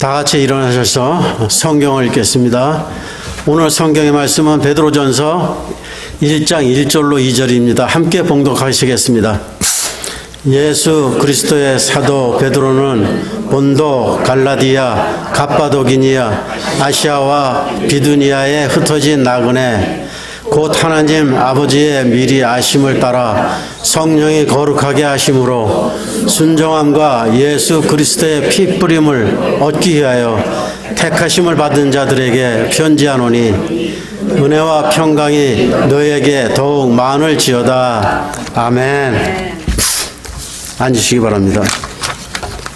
다 같이 일어나셔서 성경을 읽겠습니다. 오늘 성경의 말씀은 베드로전서 1장 1절로 2절입니다. 함께 봉독하시겠습니다. 예수 그리스도의 사도 베드로는 본도, 갈라디아, 갑바도기니아, 아시아와 비두니아에 흩어진 나그네 곧 하나님 아버지의 미리 아심을 따라 성령이 거룩하게 하심으로 순종함과 예수 그리스도의 피 뿌림을 얻기 위하여 택하심을 받은 자들에게 편지하노니 은혜와 평강이 너에게 더욱 많을지어다. 아멘. 앉으시기 바랍니다.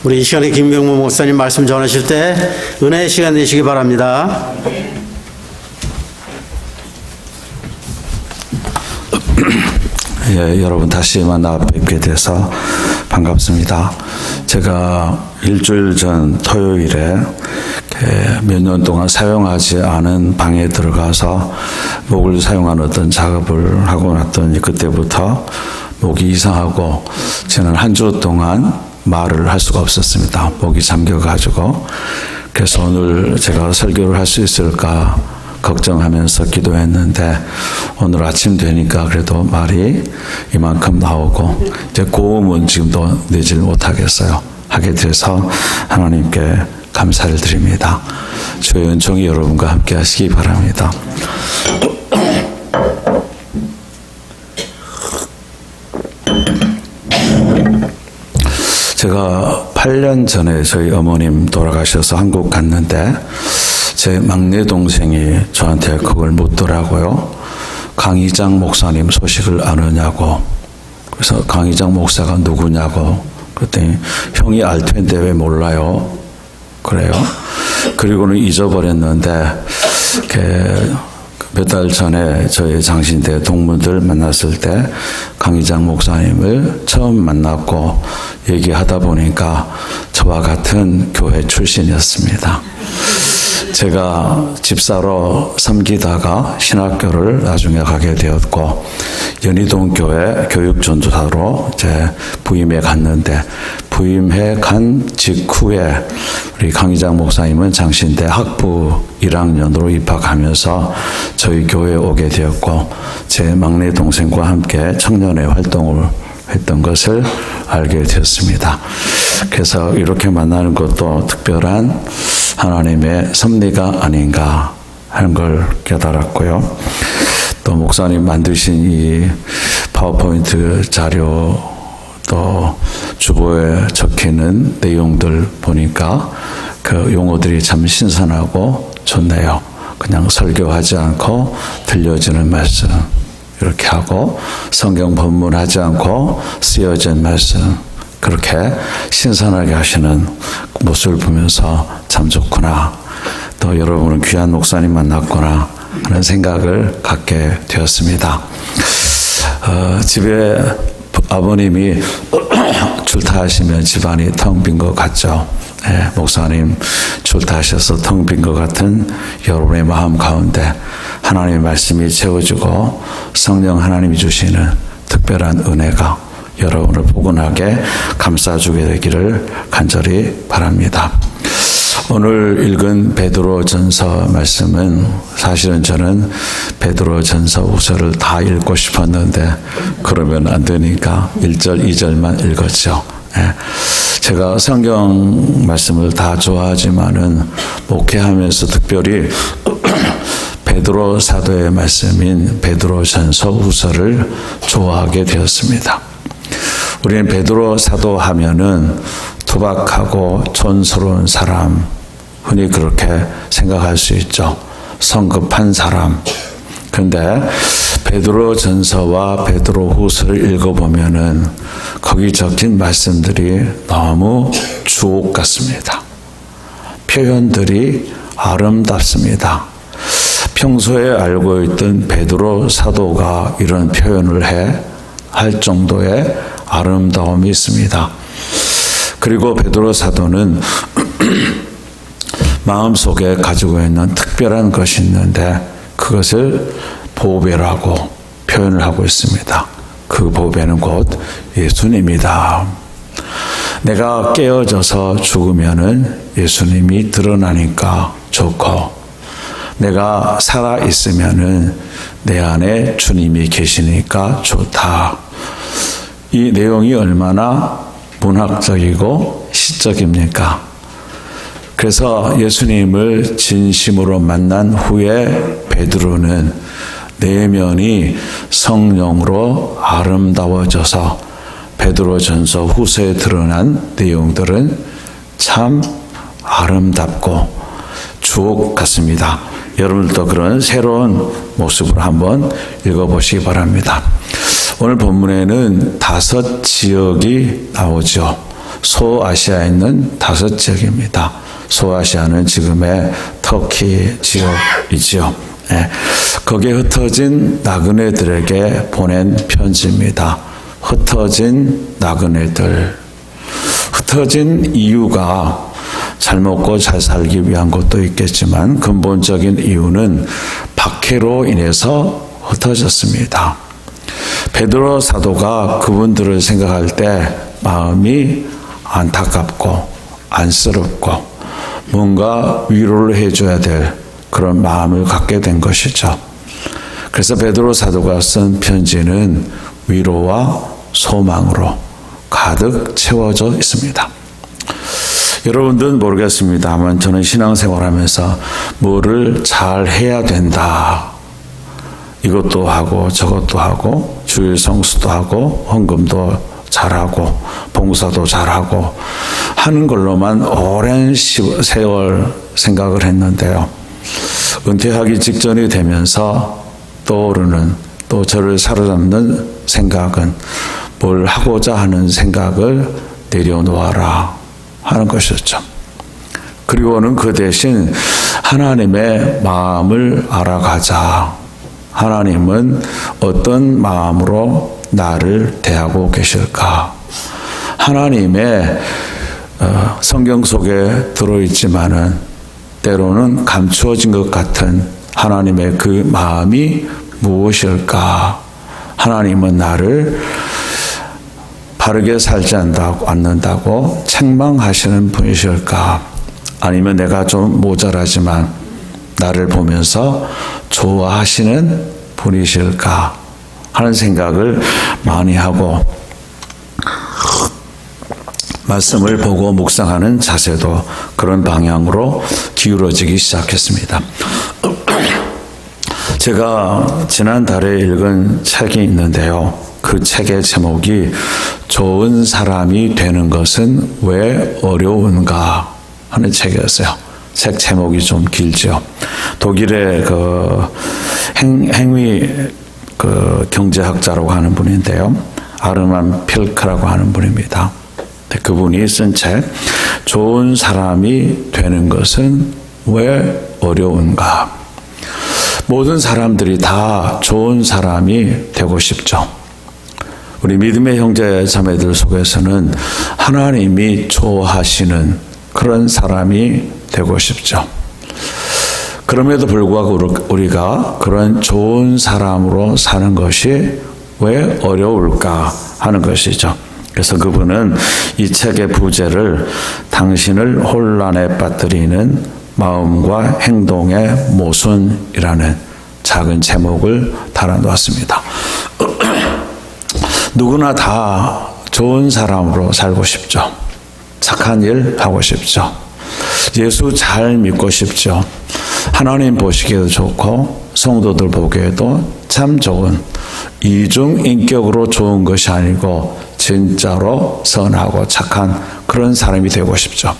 우리 이 시간에 김경무 목사님 말씀 전하실 때 은혜의 시간 되시기 바랍니다. 예, 여러분 다시 만나 뵙게 돼서 반갑습니다. 제가 일주일 전 토요일에 몇 년 동안 사용하지 않은 방에 들어가서 목을 사용하는 어떤 작업을 하고 났더니 그때부터 목이 이상하고 저는 한 주 동안 말을 할 수가 없었습니다. 목이 잠겨가지고. 그래서 오늘 제가 설교를 할 수 있을까 걱정하면서 기도했는데 오늘 아침 되니까 그래도 말이 이만큼 나오고 이제 고음은 지금도 내질 못하겠어요. 하게 돼서 하나님께 감사를 드립니다. 주의 은총이 여러분과 함께 하시기 바랍니다. 제가 8년 전에 저희 어머님 돌아가셔서 한국 갔는데 제 막내 동생이 저한테 그걸 묻더라고요. 강희장 목사님 소식을 아느냐고. 그래서 강희장 목사가 누구냐고. 그랬더니 형이 알 텐데 왜 몰라요? 그래요. 그리고는 잊어버렸는데 몇 달 전에 저희 장신대 동문들 만났을 때 강희장 목사님을 처음 만났고 얘기하다 보니까 저와 같은 교회 출신이었습니다. 제가 집사로 섬기다가 신학교를 나중에 가게 되었고 연희동 교회 교육전도사로 이제 부임해 갔는데 부임해 간 직후에 우리 강희장 목사님은 장신대 학부 1학년으로 입학하면서 저희 교회에 오게 되었고 제 막내 동생과 함께 청년회 활동을 했던 것을 알게 되었습니다. 그래서 이렇게 만나는 것도 특별한 하나님의 섭리가 아닌가 하는 걸 깨달았고요. 또 목사님 만드신 이 파워포인트 자료 또 주보에 적히는 내용들 보니까 그 용어들이 참 신선하고 좋네요. 그냥 설교하지 않고 들려주는 말씀 이렇게 하고 성경 본문하지 않고 쓰여진 말씀 그렇게 신선하게 하시는 모습을 보면서 참 좋구나. 또 여러분은 귀한 목사님 만났구나 하는 생각을 갖게 되었습니다. 집에 아버님이 출타하시면 집안이 텅 빈 것 같죠. 네, 목사님 출타하셔서 텅 빈 것 같은 여러분의 마음 가운데 하나님의 말씀이 채워주고 성령 하나님이 주시는 특별한 은혜가 여러분을 포근하게 감싸주게 되기를 간절히 바랍니다. 오늘 읽은 베드로전서 말씀은 사실은 저는 베드로전서 우서를 다 읽고 싶었는데 그러면 안 되니까 1절, 2절만 읽었죠. 제가 성경 말씀을 다 좋아하지만은 목회하면서 특별히 베드로 사도의 말씀인 베드로전서 우서를 좋아하게 되었습니다. 우리는 베드로 사도 하면은 투박하고 촌스러운 사람, 흔히 그렇게 생각할 수 있죠. 성급한 사람. 그런데 베드로 전서와 베드로 후서를 읽어보면은 거기 적힌 말씀들이 너무 주옥 같습니다. 표현들이 아름답습니다. 평소에 알고 있던 베드로 사도가 이런 표현을 할 정도의 아름다움이 있습니다. 그리고 베드로 사도는 마음속에 가지고 있는 특별한 것이 있는데 그것을 보배라고 표현을 하고 있습니다. 그 보배는 곧 예수님이다. 내가 깨어져서 죽으면은 예수님이 드러나니까 좋고, 내가 살아 있으면은 내 안에 주님이 계시니까 좋다. 이 내용이 얼마나 문학적이고 시적입니까? 그래서 예수님을 진심으로 만난 후에 베드로는 내면이 성령으로 아름다워져서 베드로전서 후서에 드러난 내용들은 참 아름답고 주옥 같습니다. 여러분들도 그런 새로운 모습으로 한번 읽어보시기 바랍니다. 오늘 본문에는 5 지역이 나오죠. 소아시아에 있는 5 지역입니다. 소아시아는 지금의 터키 지역이지요. 거기에 흩어진 나그네들에게 보낸 편지입니다. 흩어진 나그네들. 흩어진 이유가 잘 먹고 잘 살기 위한 것도 있겠지만 근본적인 이유는 박해로 인해서 흩어졌습니다. 베드로 사도가 그분들을 생각할 때 마음이 안타깝고 안쓰럽고 뭔가 위로를 해줘야 될 그런 마음을 갖게 된 것이죠. 그래서 베드로 사도가 쓴 편지는 위로와 소망으로 가득 채워져 있습니다. 여러분들은 모르겠습니다만 저는 신앙생활하면서 뭐를 잘 해야 된다. 이것도 하고 저것도 하고 주일 성수도 하고 헌금도 잘하고 봉사도 잘하고 하는 걸로만 오랜 세월 생각을 했는데요. 은퇴하기 직전이 되면서 떠오르는 또 저를 사로잡는 생각은 뭘 하고자 하는 생각을 내려놓아라 하는 것이었죠. 그리고는 그 대신 하나님의 마음을 알아가자. 하나님은 어떤 마음으로 나를 대하고 계실까? 하나님의 성경 속에 들어있지만은 때로는 감추어진 것 같은 하나님의 그 마음이 무엇일까? 하나님은 나를 바르게 살지 않는다고 책망하시는 분이실까? 아니면 내가 좀 모자라지만 나를 보면서 좋아하시는 분이실까? 하는 생각을 많이 하고 말씀을 보고 묵상하는 자세도 그런 방향으로 기울어지기 시작했습니다. 제가 지난달에 읽은 책이 있는데요. 그 책의 제목이 좋은 사람이 되는 것은 왜 어려운가 하는 책이었어요. 책 제목이 좀 길죠. 독일의 행위 경제학자라고 하는 분인데요. 아르만 필크라고 하는 분입니다. 그분이 쓴 책, 좋은 사람이 되는 것은 왜 어려운가? 모든 사람들이 다 좋은 사람이 되고 싶죠. 우리 믿음의 형제 자매들 속에서는 하나님이 좋아하시는 그런 사람이 되고 싶죠. 그럼에도 불구하고 우리가 그런 좋은 사람으로 사는 것이 왜 어려울까 하는 것이죠. 그래서 그분은 이 책의 부제를 당신을 혼란에 빠뜨리는 마음과 행동의 모순이라는 작은 제목을 달아놓았습니다. 누구나 다 좋은 사람으로 살고 싶죠. 착한 일 하고 싶죠. 예수 잘 믿고 싶죠. 하나님 보시기에도 좋고 성도들 보기에도 참 좋은 이중 인격으로 좋은 것이 아니고 진짜로 선하고 착한 그런 사람이 되고 싶죠.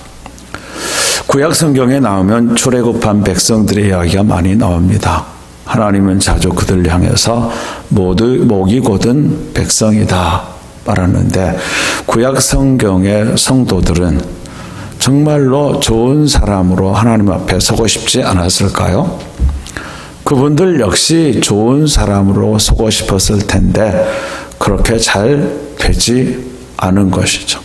구약 성경에 나오면 출애굽한 백성들의 이야기가 많이 나옵니다. 하나님은 자주 그들을 향해서 모두 목이 곧은 백성이다 말하는데 구약 성경의 성도들은 정말로 좋은 사람으로 하나님 앞에 서고 싶지 않았을까요? 그분들 역시 좋은 사람으로 서고 싶었을 텐데 그렇게 잘 되지 않은 것이죠.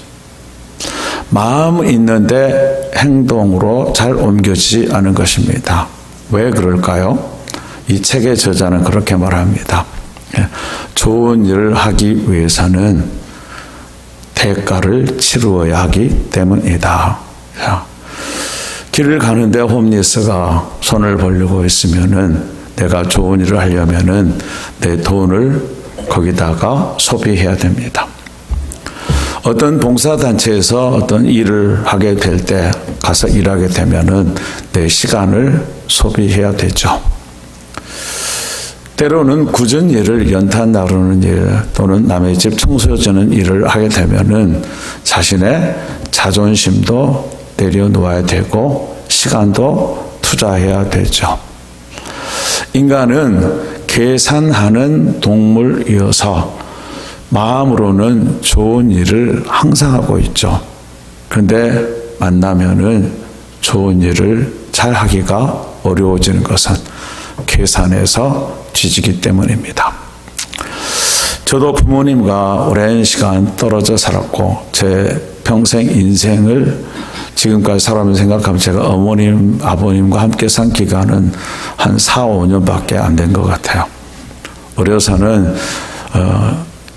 마음은 있는데 행동으로 잘 옮겨지지 않은 것입니다. 왜 그럴까요? 이 책의 저자는 그렇게 말합니다. 좋은 일을 하기 위해서는 대가를 치루어야 하기 때문이다. 자, 길을 가는데 홈리스가 손을 벌리고 있으면은 내가 좋은 일을 하려면은 내 돈을 거기다가 소비해야 됩니다. 어떤 봉사단체에서 어떤 일을 하게 될 때 가서 일하게 되면은 내 시간을 소비해야 되죠. 때로는 굳은 일을 연탄 나르는 일 또는 남의 집 청소해주는 일을 하게 되면은 자신의 자존심도 내려놓아야 되고 시간도 투자해야 되죠. 인간은 계산하는 동물이어서 마음으로는 좋은 일을 항상 하고 있죠. 그런데 만나면은 좋은 일을 잘 하기가 어려워지는 것은 계산에서 뒤지기 때문입니다. 저도 부모님과 오랜 시간 떨어져 살았고 제 평생 인생을 지금까지 살아오면서 생각하면 제가 어머님, 아버님과 함께 산 기간은 한 4, 5년밖에 안 된 것 같아요. 어려서는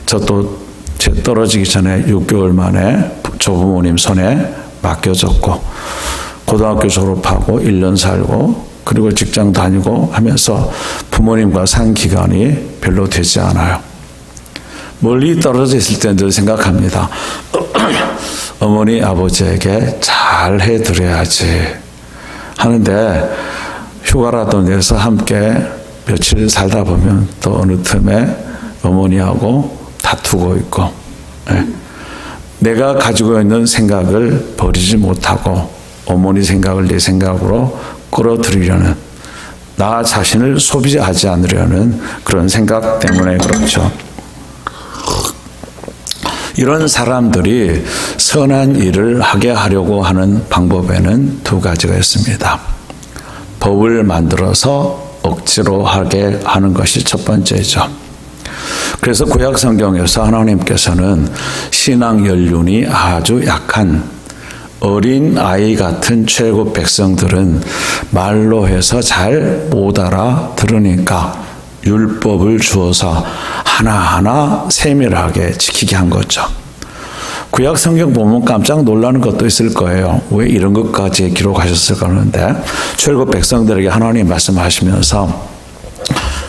저도 제 떨어지기 전에 6개월 만에 조부모님 손에 맡겨졌고 고등학교 졸업하고 1년 살고 그리고 직장 다니고 하면서 부모님과 산 기간이 별로 되지 않아요. 멀리 떨어져 있을 때 늘 생각합니다. 어머니, 아버지에게 잘 해드려야지 하는데 휴가라도 내서 함께 며칠 살다 보면 또 어느 틈에 어머니하고 다투고 있고 내가 가지고 있는 생각을 버리지 못하고 어머니 생각을 내 생각으로 끌어들이려는 나 자신을 소비하지 않으려는 그런 생각 때문에 그렇죠. 이런 사람들이 선한 일을 하게 하려고 하는 방법에는 두 가지가 있습니다. 법을 만들어서 억지로 하게 하는 것이 첫 번째죠. 그래서 구약 성경에서 하나님께서는 신앙 연륜이 아주 약한 어린 아이 같은 출애굽 백성들은 말로 해서 잘 못 알아들으니까 율법을 주어서 하나하나 세밀하게 지키게 한 거죠. 구약 성경 보면 깜짝 놀라는 것도 있을 거예요. 왜 이런 것까지 기록하셨을까 하는데 출애굽 백성들에게 하나님 말씀하시면서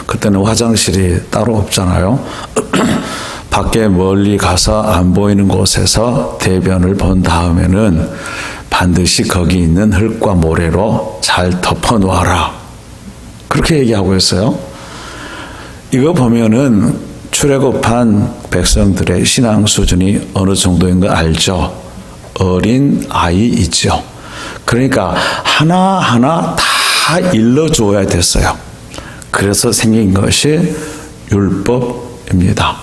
그때는 화장실이 따로 없잖아요. 밖에 멀리 가서 안 보이는 곳에서 대변을 본 다음에는 반드시 거기 있는 흙과 모래로 잘 덮어 놓아라. 그렇게 얘기하고 있어요. 이거 보면은 출애굽한 백성들의 신앙 수준이 어느 정도인 거 알죠? 어린 아이이죠. 그러니까 하나하나 다 일러줘야 됐어요. 그래서 생긴 것이 율법입니다.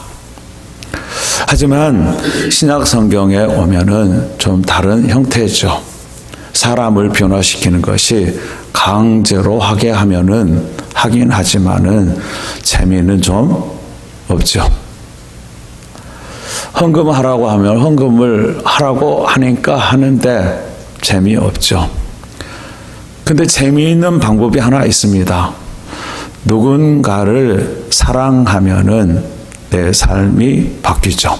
하지만 신약 성경에 오면은 좀 다른 형태죠. 사람을 변화시키는 것이 강제로 하게 하면은 하긴 하지만은 재미는 좀 없죠. 헌금하라고 하면 헌금을 하라고 하니까 하는데 재미없죠. 근데 재미있는 방법이 하나 있습니다. 누군가를 사랑하면은 내 삶이 바뀌죠.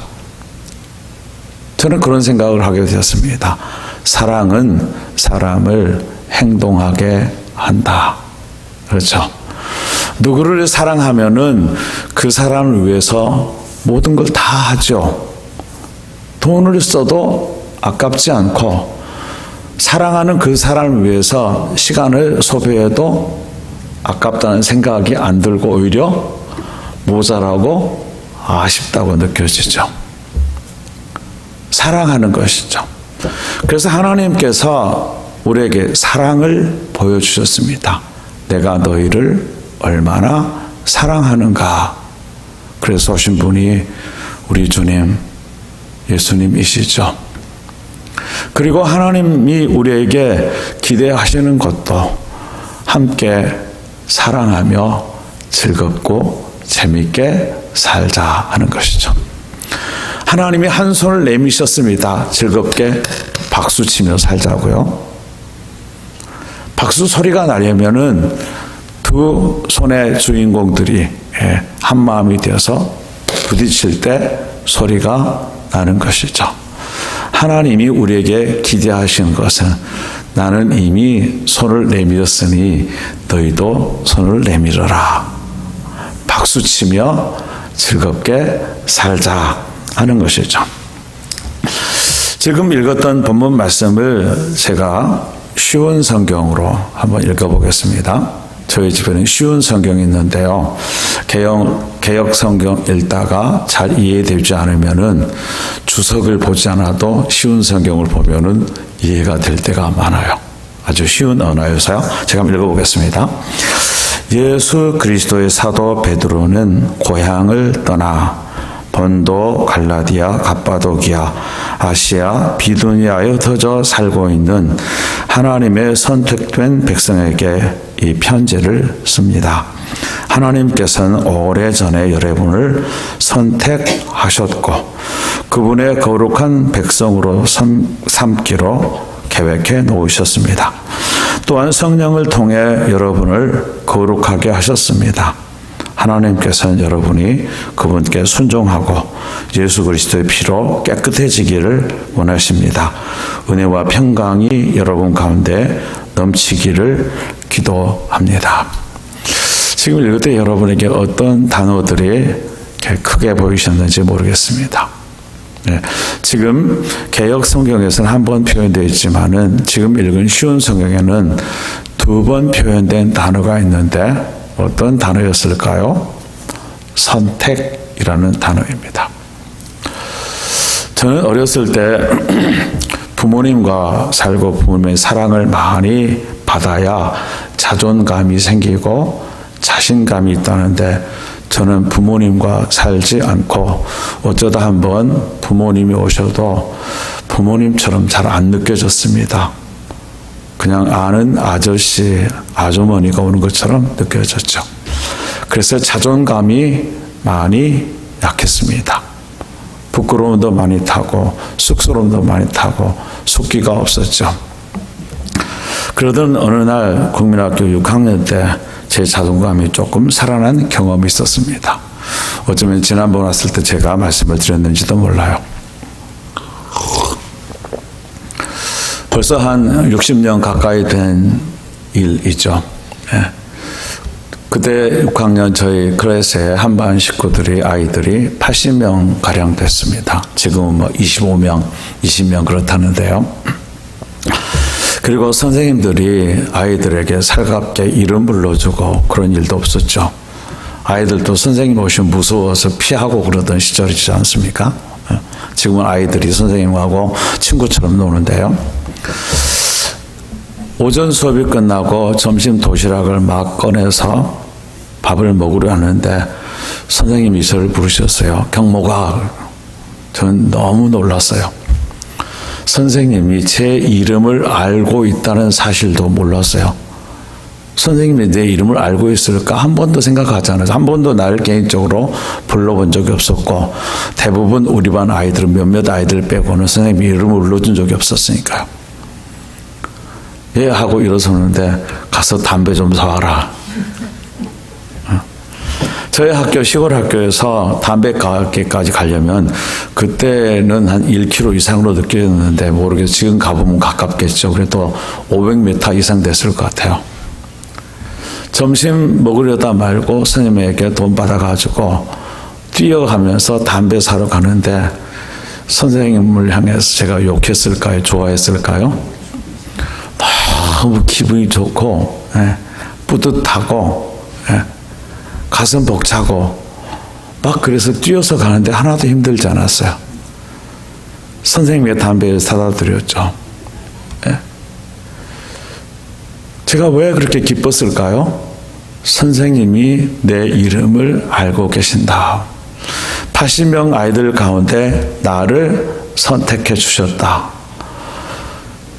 저는 그런 생각을 하게 되었습니다. 사랑은 사람을 행동하게 한다. 그렇죠. 누구를 사랑하면은 그 사람을 위해서 모든 걸 다 하죠. 돈을 써도 아깝지 않고 사랑하는 그 사람을 위해서 시간을 소비해도 아깝다는 생각이 안 들고 오히려 모자라고 아쉽다고 느껴지죠. 사랑하는 것이죠. 그래서 하나님께서 우리에게 사랑을 보여주셨습니다. 내가 너희를 얼마나 사랑하는가. 그래서 오신 분이 우리 주님 예수님이시죠. 그리고 하나님이 우리에게 기대하시는 것도 함께 사랑하며 즐겁고 재미있게 살자 하는 것이죠. 하나님이 한 손을 내미셨습니다. 즐겁게 박수치며 살자고요. 박수 소리가 나려면은 두 손의 주인공들이 한 마음이 되어서 부딪힐 때 소리가 나는 것이죠. 하나님이 우리에게 기대하시는 것은 나는 이미 손을 내밀었으니 너희도 손을 내밀어라. 박수치며 즐겁게 살자 하는 것이죠. 지금 읽었던 본문 말씀을 제가 쉬운 성경으로 한번 읽어보겠습니다. 저희 집에는 쉬운 성경이 있는데요. 개역 성경 읽다가 잘 이해되지 않으면은 주석을 보지 않아도 쉬운 성경을 보면은 이해가 될 때가 많아요. 아주 쉬운 언어여서요. 제가 한번 읽어보겠습니다. 예수 그리스도의 사도 베드로는 고향을 떠나 본도, 갈라디아, 갑바도기아, 아시아, 비두니아에 흩어져 살고 있는 하나님의 선택된 백성에게 이 편지를 씁니다. 하나님께서는 오래전에 여러분을 선택하셨고 그분의 거룩한 백성으로 삼기로 계획해 놓으셨습니다. 또한 성령을 통해 여러분을 거룩하게 하셨습니다. 하나님께서는 여러분이 그분께 순종하고 예수 그리스도의 피로 깨끗해지기를 원하십니다. 은혜와 평강이 여러분 가운데 넘치기를 기도합니다. 지금 읽을 때 여러분에게 어떤 단어들이 크게 보이셨는지 모르겠습니다. 네, 지금 개역 성경에서는 한 번 표현되어 있지만은 지금 읽은 쉬운 성경에는 2번 표현된 단어가 있는데 어떤 단어였을까요? 선택이라는 단어입니다. 저는 어렸을 때 부모님과 살고 부모님의 사랑을 많이 받아야 자존감이 생기고 자신감이 있다는데 저는 부모님과 살지 않고 어쩌다 한번 부모님이 오셔도 부모님처럼 잘 안 느껴졌습니다. 그냥 아는 아저씨, 아주머니가 오는 것처럼 느껴졌죠. 그래서 자존감이 많이 약했습니다. 부끄러움도 많이 타고 쑥스러움도 많이 타고 숙기가 없었죠. 그러던 어느 날 국민학교 6학년 때 제 자존감이 조금 살아난 경험이 있었습니다. 어쩌면 지난번 왔을 때 제가 말씀을 드렸는지도 몰라요. 벌써 한 60년 가까이 된 일이죠. 예. 그때 6학년 저희 클래스에 한반 식구들이 아이들이 80명 가량 됐습니다. 지금은 뭐 25명, 20명 그렇다는데요. 그리고 선생님들이 아이들에게 살갑게 이름 불러주고 그런 일도 없었죠. 아이들도 선생님 오시면 무서워서 피하고 그러던 시절이지 않습니까? 지금은 아이들이 선생님하고 친구처럼 노는데요. 오전 수업이 끝나고 점심 도시락을 막 꺼내서 밥을 먹으려 하는데 선생님이 저를 부르셨어요. 경모가. 저는 너무 놀랐어요. 선생님이 제 이름을 알고 있다는 사실도 몰랐어요. 선생님이 내 이름을 알고 있을까 한 번도 생각하지 않아서 한 번도 나를 개인적으로 불러본 적이 없었고 대부분 우리 반 아이들은 몇몇 아이들 빼고는 선생님 이름을 불러준 적이 없었으니까요. 예 하고 일어서는데 가서 담배 좀 사와라. 저희 학교 시골 학교에서 담배 가게까지 가려면 그때는 한 1km 이상으로 느껴졌는데 모르겠어요. 지금 가보면 가깝겠죠. 그래도 500m 이상 됐을 것 같아요. 점심 먹으려다 말고 선생님에게 돈 받아가지고 뛰어가면서 담배 사러 가는데 선생님을 향해서 제가 욕했을까요? 좋아했을까요? 너무 기분이 좋고 뿌듯하고 가슴 벅차고 막 그래서 뛰어서 가는데 하나도 힘들지 않았어요. 선생님의 담배를 사다 드렸죠. 제가 왜 그렇게 기뻤을까요? 선생님이 내 이름을 알고 계신다. 80명 아이들 가운데 나를 선택해 주셨다.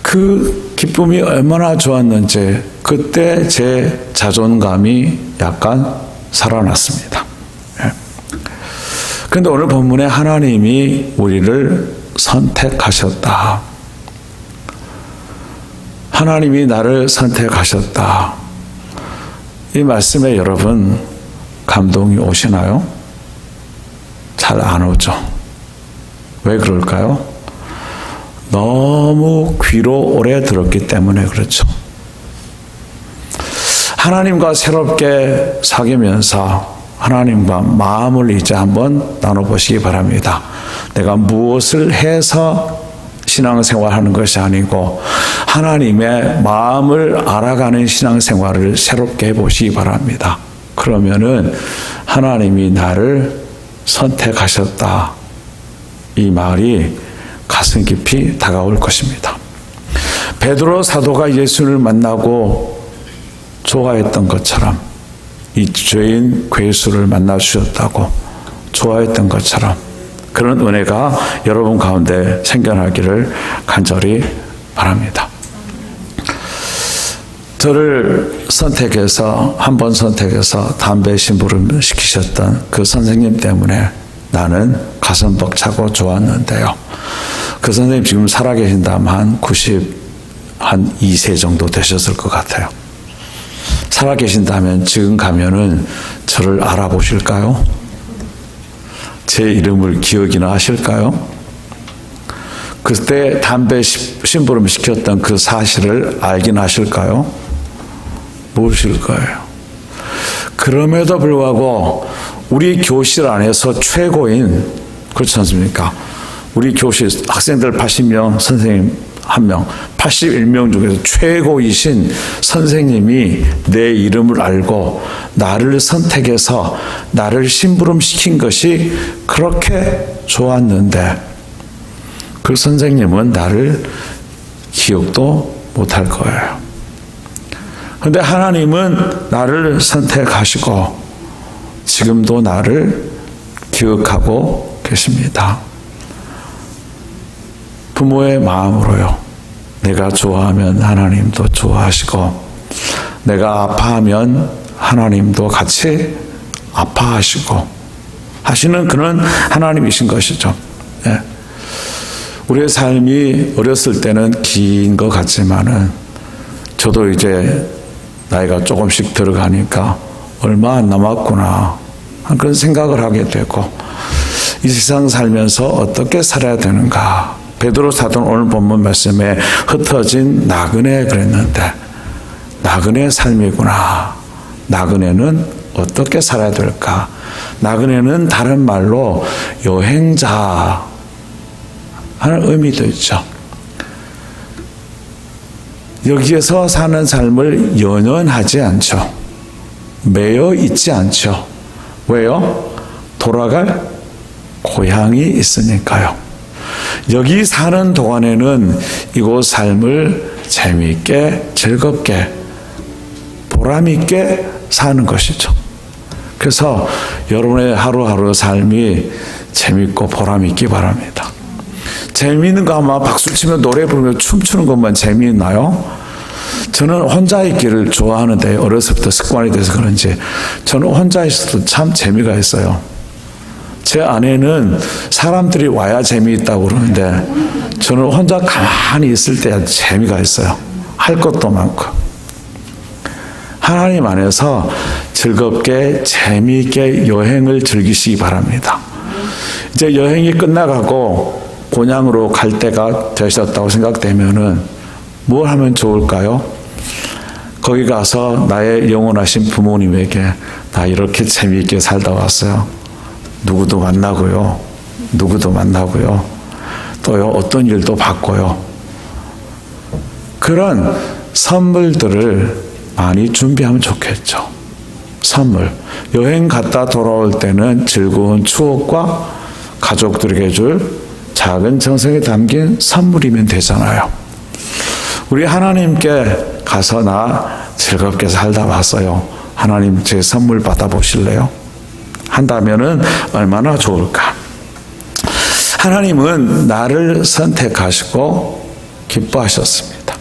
그 기쁨이 얼마나 좋았는지 그때 제 자존감이 약간 살아났습니다. 그런데 오늘 본문에 하나님이 우리를 선택하셨다. 하나님이 나를 선택하셨다. 이 말씀에 여러분 감동이 오시나요? 잘 안 오죠. 왜 그럴까요? 귀로 오래 들었기 때문에 그렇죠. 하나님과 새롭게 사귀면서 하나님과 마음을 이제 한번 나눠보시기 바랍니다. 내가 무엇을 해서 신앙생활하는 것이 아니고 하나님의 마음을 알아가는 신앙생활을 새롭게 해보시기 바랍니다. 그러면은 하나님이 나를 선택하셨다. 이 말이 가슴 깊이 다가올 것입니다. 베드로 사도가 예수를 만나고 좋아했던 것처럼 이 죄인 괴수를 만나 주셨다고 좋아했던 것처럼 그런 은혜가 여러분 가운데 생겨나기를 간절히 바랍니다. 저를 한 번 선택해서 담배 심부름 시키셨던 그 선생님 때문에 나는 가슴 벅차고 좋았는데요. 그 선생님 지금 살아계신다면 한 2세 정도 되셨을 것 같아요. 살아계신다면 지금 가면은 저를 알아보실까요? 제 이름을 기억이나 하실까요? 그때 담배 심부름 시켰던 그 사실을 알긴 하실까요? 모르실 거예요. 그럼에도 불구하고 우리 교실 안에서 최고인, 그렇지 않습니까? 우리 교실 학생들 80명, 선생님 1명, 81명 중에서 최고이신 선생님이 내 이름을 알고 나를 선택해서 나를 심부름시킨 것이 그렇게 좋았는데 그 선생님은 나를 기억도 못할 거예요. 그런데 하나님은 나를 선택하시고 지금도 나를 기억하고 계십니다. 부모의 마음으로요. 내가 좋아하면 하나님도 좋아하시고 내가 아파하면 하나님도 같이 아파하시고 하시는 그런 하나님이신 것이죠. 네. 우리의 삶이 어렸을 때는 긴 것 같지만은 저도 이제 나이가 조금씩 들어가니까 얼마 안 남았구나 그런 생각을 하게 되고 이 세상 살면서 어떻게 살아야 되는가. 베드로 사도는 오늘 본문 말씀에 흩어진 나그네 그랬는데 나그네 삶이구나. 나그네는 어떻게 살아야 될까. 나그네는 다른 말로 여행자 하는 의미도 있죠. 여기에서 사는 삶을 연연하지 않죠. 매여 있지 않죠. 왜요? 돌아갈 고향이 있으니까요. 여기 사는 동안에는 이곳 삶을 재미있게 즐겁게 보람있게 사는 것이죠. 그래서 여러분의 하루하루 삶이 재미있고 보람있기 바랍니다. 재미있는 거 아마 박수치며 노래 부르며 춤추는 것만 재미있나요? 저는 혼자 있기를 좋아하는데 어렸을 때 습관이 돼서 그런지 저는 혼자 있어도 참 재미가 있어요. 제 아내는 사람들이 와야 재미있다고 그러는데 저는 혼자 가만히 있을 때 재미가 있어요. 할 것도 많고. 하나님 안에서 즐겁게 재미있게 여행을 즐기시기 바랍니다. 이제 여행이 끝나가고 곤양으로 갈 때가 되셨다고 생각되면은 뭘 하면 좋을까요? 거기 가서 나의 영원하신 부모님에게 나 이렇게 재미있게 살다 왔어요. 누구도 만나고요. 누구도 만나고요. 또요 어떤 일도 받고요. 그런 선물들을 많이 준비하면 좋겠죠. 선물. 여행 갔다 돌아올 때는 즐거운 추억과 가족들에게 줄 작은 정성이 담긴 선물이면 되잖아요. 우리 하나님께 가서 나 즐겁게 살다 왔어요. 하나님 제 선물 받아보실래요? 한다면은 얼마나 좋을까. 하나님은 나를 선택하시고 기뻐하셨습니다.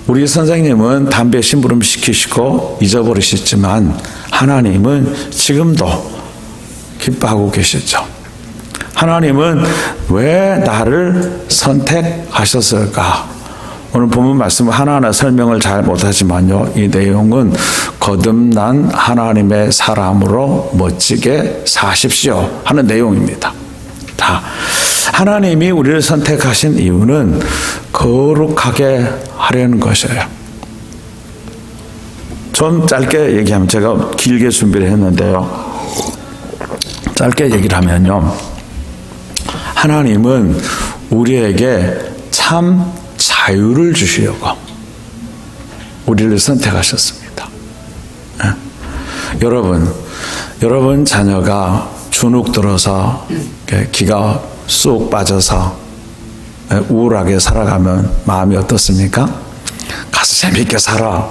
우리 선생님은 담배 심부름 시키시고 잊어버리셨지만 하나님은 지금도 기뻐하고 계시죠. 하나님은 왜 나를 선택하셨을까? 오늘 본문 말씀은 하나하나 설명을 잘 못하지만요. 이 내용은 거듭난 하나님의 사람으로 멋지게 사십시오 하는 내용입니다. 자, 하나님이 우리를 선택하신 이유는 거룩하게 하려는 것이에요. 좀 짧게 얘기하면, 제가 길게 준비를 했는데요. 짧게 얘기를 하면요. 하나님은 우리에게 참 자유를 주시려고 우리를 선택하셨습니다. 여러분 자녀가 주눅 들어서 기가 쑥 빠져서 우울하게 살아가면 마음이 어떻습니까? 가서 재밌게 살아.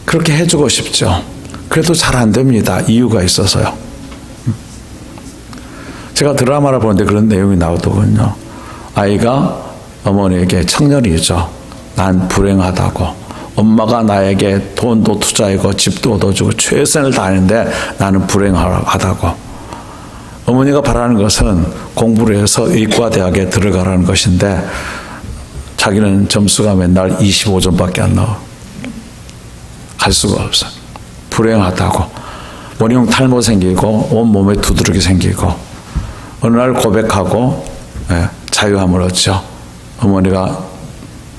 그렇게 해주고 싶죠. 그래도 잘 안 됩니다. 이유가 있어서요. 제가 드라마를 보는데 그런 내용이 나오더군요. 아이가 어머니에게, 청년이죠. 난 불행하다고. 엄마가 나에게 돈도 투자하고 집도 얻어주고 최선을 다하는데 나는 불행하다고. 어머니가 바라는 것은 공부를 해서 의과대학에 들어가라는 것인데 자기는 점수가 맨날 25점밖에 안 나와. 갈 수가 없어. 불행하다고. 원형 탈모 생기고 온몸에 두드러기 생기고 어느 날 고백하고 자유함을 얻죠. 어머니가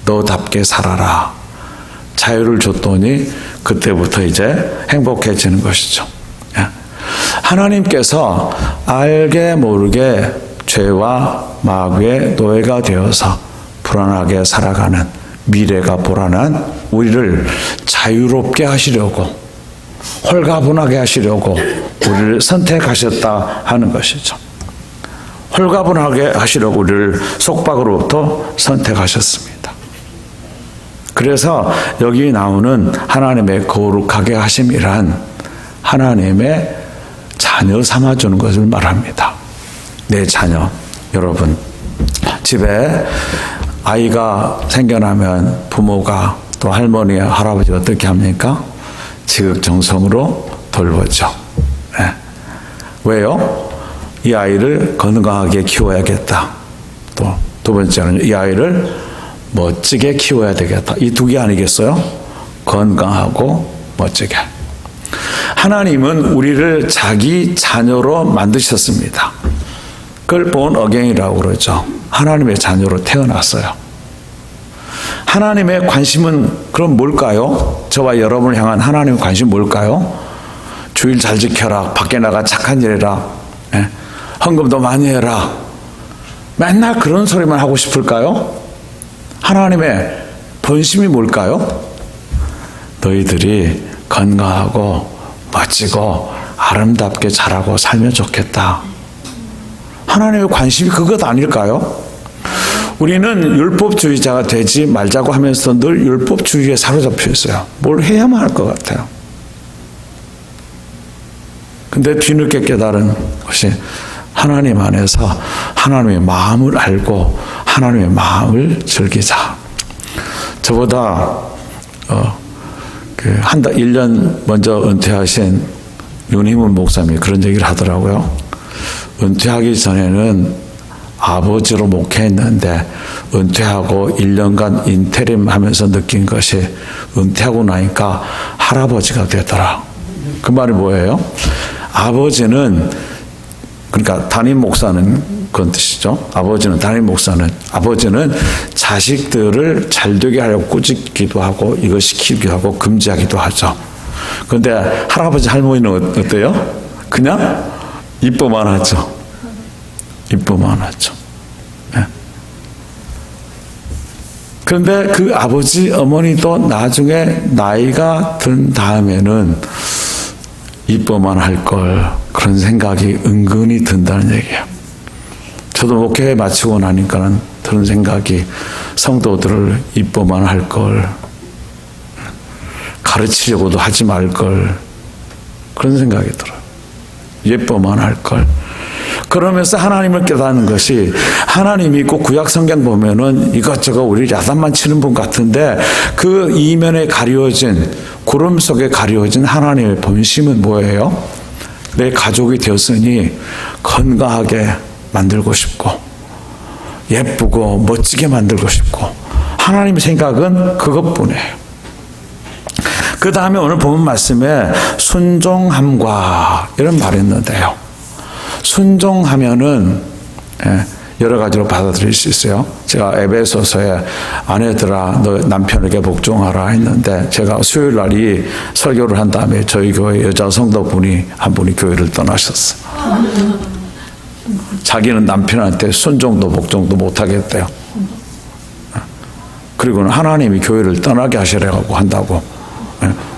너답게 살아라. 자유를 줬더니 그때부터 이제 행복해지는 것이죠. 하나님께서 알게 모르게 죄와 마귀의 노예가 되어서 불안하게 살아가는, 미래가 불안한 우리를 자유롭게 하시려고, 홀가분하게 하시려고 우리를 선택하셨다 하는 것이죠. 홀가분하게 하시려고 우리를 속박으로부터 선택하셨습니다. 그래서 여기 나오는 하나님의 거룩하게 하심이란 하나님의 자녀 삼아주는 것을 말합니다. 내 자녀, 여러분, 집에 아이가 생겨나면 부모가 또 할머니, 할아버지 어떻게 합니까? 지극정성으로 돌보죠. 네. 왜요? 이 아이를 건강하게 키워야겠다. 또 두 번째는 이 아이를 멋지게 키워야 되겠다. 이 두 개 아니겠어요? 건강하고 멋지게. 하나님은 우리를 자기 자녀로 만드셨습니다. 그걸 born again이라고 그러죠. 하나님의 자녀로 태어났어요. 하나님의 관심은 그럼 뭘까요? 저와 여러분을 향한 하나님의 관심은 뭘까요? 주일 잘 지켜라. 밖에 나가 착한 일 해라. 헌금도 많이 해라. 맨날 그런 소리만 하고 싶을까요? 하나님의 본심이 뭘까요? 너희들이 건강하고 멋지고 아름답게 자라고 살면 좋겠다. 하나님의 관심이 그것 아닐까요? 우리는 율법주의자가 되지 말자고 하면서 늘 율법주의에 사로잡혀 있어요. 뭘 해야만 할 것 같아요. 근데 뒤늦게 깨달은 것이 하나님 안에서 하나님의 마음을 알고 하나님의 마음을 즐기자. 저보다 한 달 1년 먼저 은퇴하신 윤희문 목사님이 그런 얘기를 하더라고요. 은퇴하기 전에는 아버지로 목회했는데 은퇴하고 1년간 인테림 하면서 느낀 것이 은퇴하고 나니까 할아버지가 되더라. 그 말이 뭐예요? 아버지는, 그러니까 담임 목사는 그런 뜻이죠. 담임 목사는 아버지는 자식들을 잘 되게 하려고 꾸짖기도 하고 이거 시키기도 하고 금지하기도 하죠. 그런데 할아버지 할머니는 어때요? 그냥 이뻐만 하죠. 이뻐만 하죠. 네. 그런데 그 아버지 어머니도 나중에 나이가 든 다음에는 이뻐만 할 걸, 그런 생각이 은근히 든다는 얘기예요. 저도 목회 마치고 나니까는 드는 생각이 성도들을 이뻐만 할 걸, 가르치려고도 하지 말 걸, 그런 생각이 들어요. 예뻐만 할 걸. 그러면서 하나님을 깨닫는 것이, 하나님이 꼭 구약 성경 보면은 이것저것 우리 야단만 치는 분 같은데 그 이면에 가려진, 구름 속에 가려진 하나님의 본심은 뭐예요? 내 가족이 되었으니 건강하게 만들고 싶고 예쁘고 멋지게 만들고 싶고, 하나님의 생각은 그것뿐이에요. 그 다음에 오늘 본 말씀에 순종함과 이런 말이 있는데요. 순종하면은 여러 가지로 받아들일 수 있어요. 제가 에베소서에 아내들아 너 남편에게 복종하라 했는데 제가 수요일 날이 설교를 한 다음에 저희 교회 여자 성도분이 한 분이 교회를 떠나셨어요. 자기는 남편한테 순종도 복종도 못하겠대요. 그리고는 하나님이 교회를 떠나게 하시라고 한다고.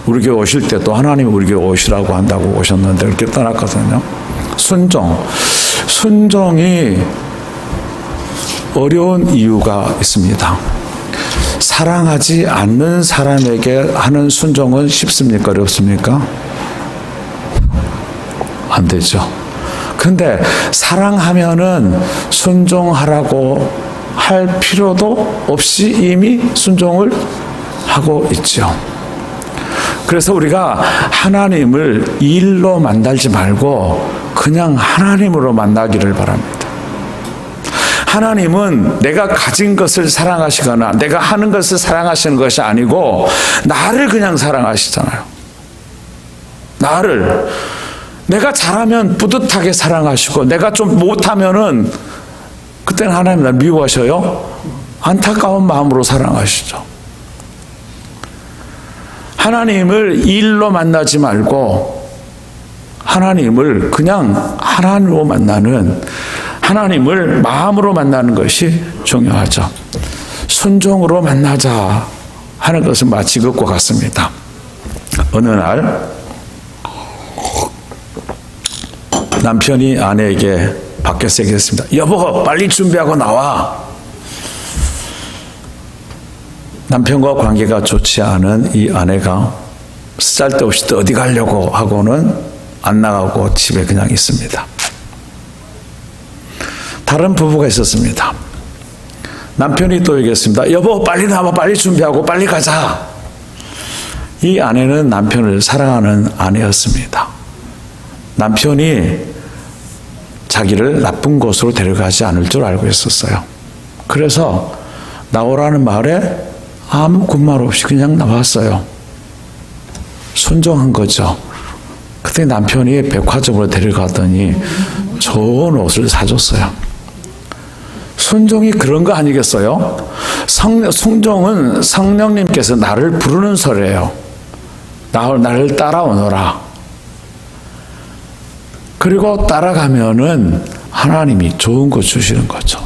우리 교회 오실 때 또 하나님이 우리 교회 오시라고 한다고 오셨는데 그렇게 떠났거든요. 순종이 어려운 이유가 있습니다. 사랑하지 않는 사람에게 하는 순종은 쉽습니까? 어렵습니까? 안 되죠. 근데 사랑하면은 순종하라고 할 필요도 없이 이미 순종을 하고 있죠. 그래서 우리가 하나님을 일로 만나지 말고 그냥 하나님으로 만나기를 바랍니다. 하나님은 내가 가진 것을 사랑하시거나 내가 하는 것을 사랑하시는 것이 아니고 나를 그냥 사랑하시잖아요. 나를. 내가 잘하면 뿌듯하게 사랑하시고 내가 좀 못하면은 그때는 하나님 날 미워하셔요? 안타까운 마음으로 사랑하시죠. 하나님을 일로 만나지 말고 하나님을 그냥 하나님으로 만나는 하나님을 마음으로 만나는 것이 중요하죠. 순종으로 만나자 하는 것은 마치 그것과 같습니다. 어느 날 남편이 아내에게 밖에서 얘기했습니다. 여보 빨리 준비하고 나와. 남편과 관계가 좋지 않은 이 아내가 쓰잘데없이 또 어디 가려고 하고는 안 나가고 집에 그냥 있습니다. 다른 부부가 있었습니다. 남편이 또 얘기했습니다. 여보 빨리 나와 빨리 준비하고 빨리 가자. 이 아내는 남편을 사랑하는 아내였습니다. 남편이 자기를 나쁜 곳으로 데려가지 않을 줄 알고 있었어요. 그래서 나오라는 말에 아무 군말 없이 그냥 나왔어요. 순종한 거죠. 그때 남편이 백화점으로 데려가더니 좋은 옷을 사줬어요. 순종이 그런 거 아니겠어요? 순종은 성령님께서 나를 부르는 소리예요. 나를 따라오너라. 그리고 따라가면은 하나님이 좋은 거 주시는 거죠.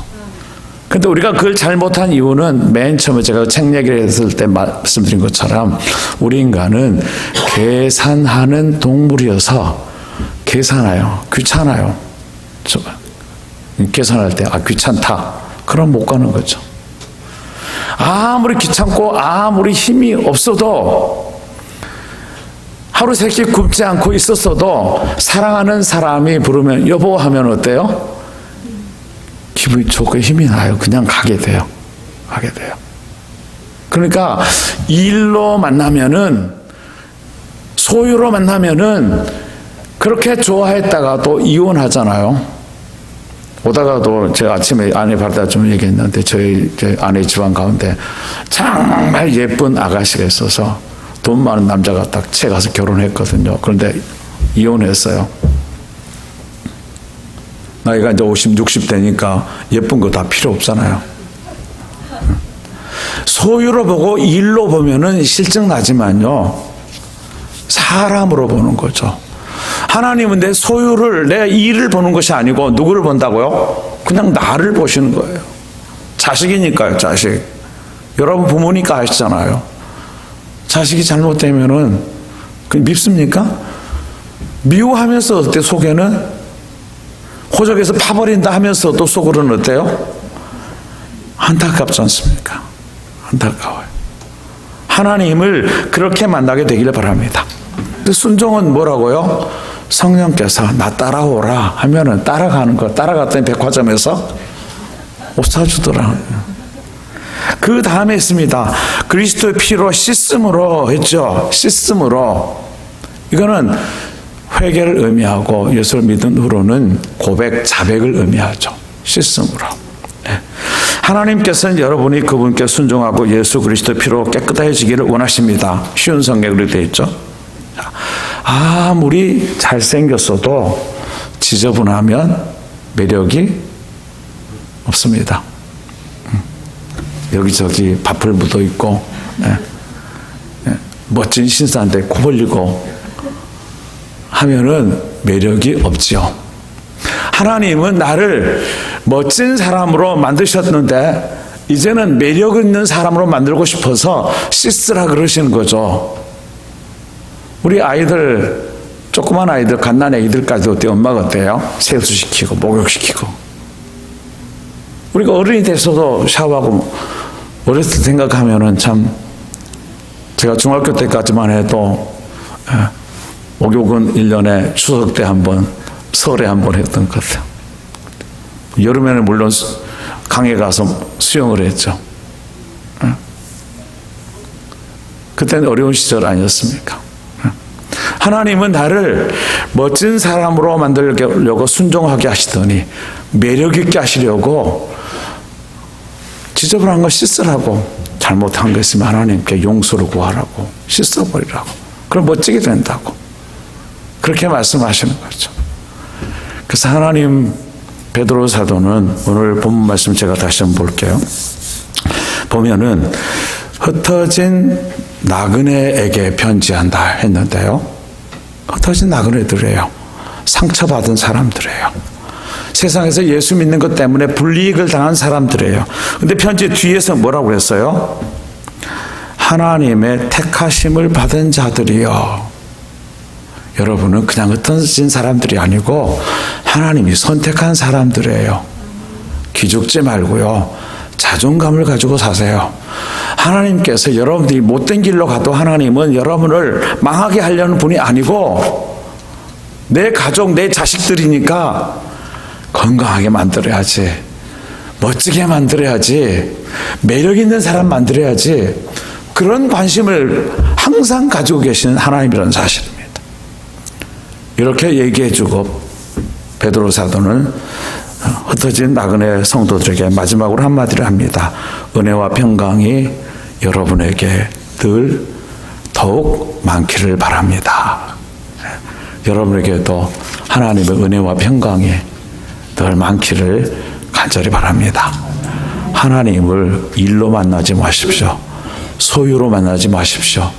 근데 우리가 그걸 잘못한 이유는 맨 처음에 제가 책 얘기를 했을 때 말씀드린 것처럼 우리 인간은 계산하는 동물이어서 계산해요. 귀찮아요. 계산할 때 귀찮다. 그럼 못 가는 거죠. 아무리 귀찮고 아무리 힘이 없어도 하루 세 끼 굶지 않고 있었어도 사랑하는 사람이 부르면 여보 하면 어때요? 기분이 좋고 힘이 나요. 그냥 가게 돼요. 그러니까 일로 만나면은 소유로 만나면은 그렇게 좋아했다가 또 이혼하잖아요. 오다가도 제가 아침에 아내 바르다 좀 얘기했는데 저희 아내 집안 가운데 정말 예쁜 아가씨가 있어서 돈 많은 남자가 딱 채 가서 결혼했거든요. 그런데 이혼했어요. 나이가 이제 50, 60 되니까 예쁜 거 다 필요 없잖아요. 소유로 보고 일로 보면은 실증 나지만요. 사람으로 보는 거죠. 하나님은 내 소유를, 내 일을 보는 것이 아니고 누구를 본다고요? 그냥 나를 보시는 거예요. 자식이니까요, 자식. 여러분 부모니까 아시잖아요. 자식이 잘못되면은 밉습니까? 미워하면서 어때 속에는? 호적에서 파버린다 하면서 또 속으로는 어때요? 안타깝지 않습니까? 안타까워요. 하나님을 그렇게 만나게 되기를 바랍니다. 순종은 뭐라고요? 성령께서 나 따라오라 하면은 따라가는 거. 따라갔더니 백화점에서 옷 사주더라. 그 다음에 있습니다. 그리스도의 피로 씻음으로 했죠. 씻음으로. 이거는 회개를 의미하고 예수를 믿은 후로는 고백, 자백을 의미하죠. 씻음으로. 네. 하나님께서는 여러분이 그분께 순종하고 예수 그리스도의 피로 깨끗해지기를 원하십니다. 쉬운 성경으로 되어 있죠. 아무리 잘생겼어도 지저분하면 매력이 없습니다. 여기저기 밥풀 묻어 있고, 멋진 신사한테 코 벌리고 하면은 매력이 없지요. 하나님은 나를 멋진 사람으로 만드셨는데 이제는 매력 있는 사람으로 만들고 싶어서 씻으라 그러시는 거죠. 우리 아이들, 조그만 아이들, 갓난 아이들까지도 어때요? 엄마가 어때요? 세수시키고 목욕시키고. 우리가 어른이 돼서도 샤워하고 어렸을 때 생각하면은 참, 제가 중학교 때까지만 해도 목욕은 1년에 추석 때 한 번, 설에 한 번 했던 것 같아요. 여름에는 물론 강에 가서 수영을 했죠. 그때는 어려운 시절 아니었습니까? 하나님은 나를 멋진 사람으로 만들려고 순종하게 하시더니 매력 있게 하시려고 지저분한 거 씻으라고, 잘못한 거 있으면 하나님께 용서를 구하라고, 씻어버리라고, 그럼 멋지게 된다고 그렇게 말씀하시는 거죠. 그래서 하나님, 베드로 사도는 오늘 본문 말씀 제가 다시 한번 볼게요. 보면은 흩어진 나그네에게 편지한다 했는데요. 흩어진 나그네들이에요. 상처받은 사람들이에요. 세상에서 예수 믿는 것 때문에 불이익을 당한 사람들이에요. 근데 편지 뒤에서 뭐라고 그랬어요? 하나님의 택하심을 받은 자들이요. 여러분은 그냥 흩어진 사람들이 아니고 하나님이 선택한 사람들이에요. 기죽지 말고요. 자존감을 가지고 사세요. 하나님께서 여러분들이 못된 길로 가도 하나님은 여러분을 망하게 하려는 분이 아니고 내 가족, 내 자식들이니까 건강하게 만들어야지, 멋지게 만들어야지, 매력 있는 사람 만들어야지, 그런 관심을 항상 가지고 계시는 하나님이라는 사실입니다. 이렇게 얘기해주고 베드로 사도는 흩어진 나그네 성도들에게 마지막으로 한마디를 합니다. 은혜와 평강이 여러분에게 늘 더욱 많기를 바랍니다. 여러분에게도 하나님의 은혜와 평강이 늘 많기를 간절히 바랍니다. 하나님을 일로 만나지 마십시오. 소유로 만나지 마십시오.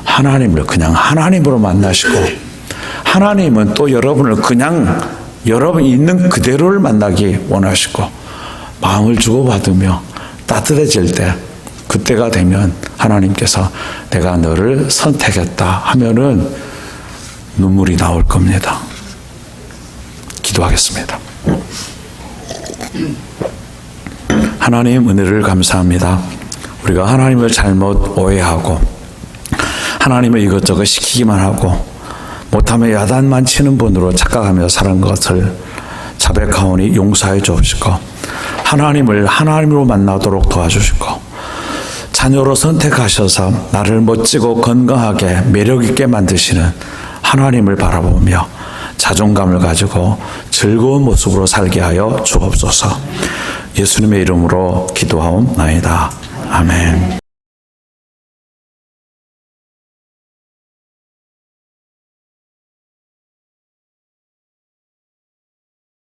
하나님을 그냥 하나님으로 만나시고, 하나님은 또 여러분을 그냥 여러분이 있는 그대로를 만나기 원하시고, 마음을 주고받으며 따뜻해질 때, 그때가 되면 하나님께서 내가 너를 선택했다 하면은 눈물이 나올 겁니다. 기도하겠습니다. 하나님, 은혜를 감사합니다. 우리가 하나님을 잘못 오해하고 하나님을 이것저것 시키기만 하고 못하면 야단만 치는 분으로 착각하며 살은 것을 자백하오니 용서해 주시고, 하나님을 하나님으로 만나도록 도와주시고, 자녀로 선택하셔서 나를 멋지고 건강하게 매력 있게 만드시는 하나님을 바라보며 자존감을 가지고 즐거운 모습으로 살게 하여 주옵소서. 예수님의 이름으로 기도하옵나이다. 아멘.